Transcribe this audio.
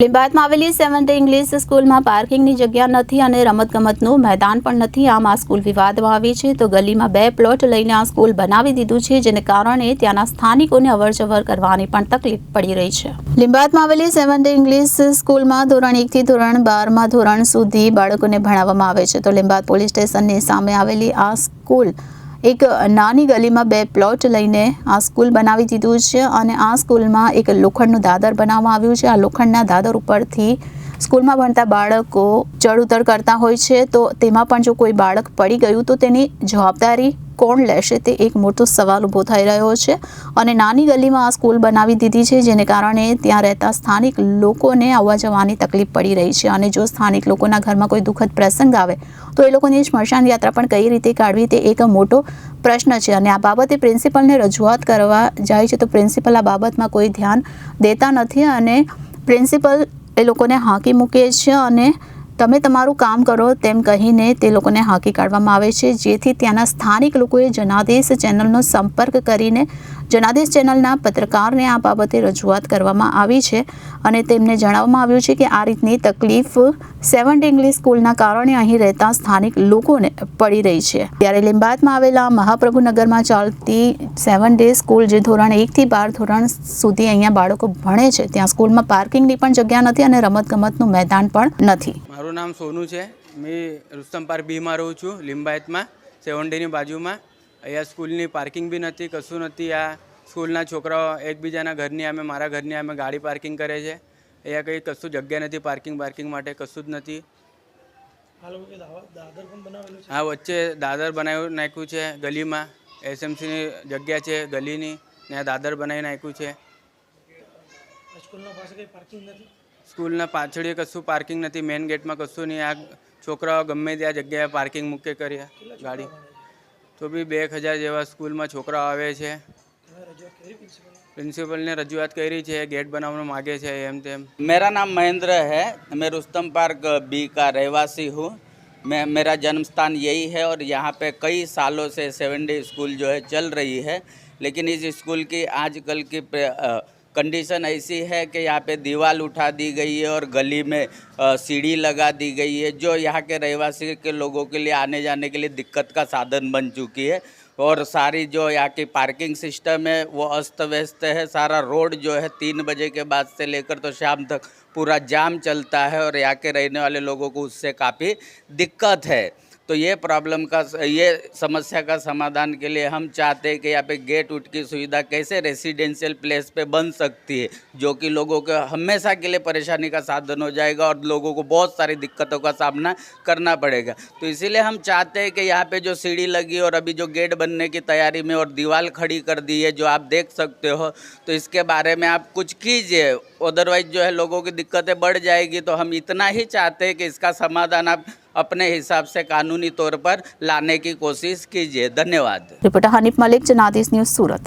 લીંબાયતમાં આવેલી 7th day English સ્કૂલમાં પાર્કિંગની જગ્યા નથી અને રમતગમતનું મેદાન પણ નથી। આમ આ સ્કૂલ વિવાદમાં આવી છે તો ગલીમાં 2 પ્લોટ લઈને આ સ્કૂલ બનાવી દીધું છે, જેને કારણે ત્યાંના સ્થાનિકોને અવરજવર કરવાની પણ તકલીફ પડી રહી છે। લીંબાયતમાં આવેલી 7th ડે ઇંગ્લિશ સ્કૂલમાં ધોરણ 1 થી ધોરણ 12માં ધોરણ સુધી બાળકોને ભણાવવામાં આવે છે। તો લીંબાયત પોલીસ સ્ટેશનની સામે આવેલી આ સ્કૂલ एक नानी गली में 2 प्लॉट लईने आ स्कूल बनावी दीधुं छे अने आ स्कूल में एक लोखंडनुं दादर बनाववामां आव्युं छे। आ लोखंडना दादर उपरथी स्कूल में भणता बाळको चढ़ उतर करता होय छे, तो तेमां पण जो कोई बाळक पड़ी गयुं तो तेनी जवाबदारी कोण लेशे ते एक मोटो सवाल ऊभो थई रह्यो छे। अने नानी गली में आ स्कूल बनावी दीधी छे, जेने कारणे त्यां रहेता स्थानिक लोकोने आववा जवानी तकलीफ पड़ी रही छे। अने जो स्थानिक लोकोना घरमां कोई दुखद प्रसंग आवे तो ए लोकोनी स्मशान यात्रा पण कई रीते काढवी ते एक मोटो प्रश्न छे। अने आ बाबते प्रिंसिपलने रजूआत करवा जाय छे तो प्रिंसिपल आ बाबतमां कोई ध्यान देता नथी अने प्रिंसिपल ए लोकोने हांकी मूके छे अने तमे तमारुं काम करो तेम कहीने ते लोकोने हांकी काढवामां आवे छे। जेथी त्याना स्थानिक लोकोए जनादेश चेनलनो संपर्क करीने जनादेश चेनलना पत्रकारने आ बाबते रजूआत करवामां आवी छे अने तेमने जणाववामां आव्युं छे के आ रीतनी तकलीफ 7th डे इंग्लिश स्कूलना कारणे અહીં રહેતા સ્થાનિક લોકોને પડી રહી છે। ત્યારે લીંબાયતમાં આવેલા મહાપ્રભુનગરમાં ચાલતી 7th ડે સ્કૂલ જે ધોરણ 1 થી 12 ધોરણ સુધી અહીંયા બાળકો ભણે છે, ત્યાં સ્કૂલમાં પાર્કિંગની પણ જગ્યા નથી અને રમતગમતનું મેદાન પણ નથી। મારું નામ સોનુ છે। मैं रुस्तम पार्क बी में रहूँ छूँ। लिंबायतમાં 7th डे बाजूમાં અહીંયા સ્કૂલની પાર્કિંગ બી નથી, કશું નથી। આ સ્કૂલના છોકરાઓ એકબીજાના ઘરની આમે મારા ઘરની આમે ગાડી પાર્કિંગ કરે છે। અહીંયા કંઈ કશું જગ્યા નથી પાર્કિંગ માટે, કશું જ નથી। હા, વચ્ચે દાદર બનાવી નાખ્યું છે ગલીમાં। એસએમસીની જગ્યા છે ગલીની, ને દાદર બનાવી નાખ્યું છે। સ્કૂલના પાછળ કશું પાર્કિંગ નથી, મેઇન ગેટમાં કશું નહીં। આ છોકરાઓ ગમે ત્યાં જગ્યાએ પાર્કિંગ મૂકે કરી ગાડી, તો બી 2000 જેવા સ્કૂલમાં છોકરાઓ આવે છે। प्रिंसिपल ने रजूआत करी है, गेट बनाने मांगे है एम तेम। मेरा नाम महेंद्र है, मैं रुस्तम पार्क बी का रहवासी हूँ। मेरा जन्म स्थान यही है और यहाँ पे कई सालों से 7th डे स्कूल जो है चल रही है। लेकिन इस स्कूल की आजकल की कंडीशन ऐसी है कि यहाँ पे दीवार उठा दी गई है और गली में सीढ़ी लगा दी गई है, जो यहाँ के रहवासी के लोगों के लिए आने जाने के लिए दिक्कत का साधन बन चुकी है। और सारी जो यहाँ की पार्किंग सिस्टम है वो अस्त व्यस्त है। सारा रोड जो है 3 बजे के बाद से लेकर तो शाम तक पूरा जाम चलता है और यहाँ के रहने वाले लोगों को उससे काफ़ी दिक्कत है। तो ये समस्या का समाधान के लिए हम चाहते हैं कि यहाँ पे गेट उठ की सुविधा कैसे रेसिडेंशियल प्लेस पे बन सकती है, जो कि लोगों को हमेशा के लिए परेशानी का साधन हो जाएगा और लोगों को बहुत सारी दिक्कतों का सामना करना पड़ेगा। तो इसीलिए हम चाहते हैं कि यहाँ पे जो सीढ़ी लगी और अभी जो गेट बनने की तैयारी में और दीवार खड़ी कर दी है, जो आप देख सकते हो, तो इसके बारे में आप कुछ कीजिए। अदरवाइज जो है लोगों की दिक्कतें बढ़ जाएगी। तो हम इतना ही चाहते हैं कि इसका समाधान आप अपने हिसाब से कानूनी तौर पर लाने की कोशिश कीजिए। धन्यवाद। रिपोर्टर हनीफ मलिक, जनादेश न्यूज़, सूरत।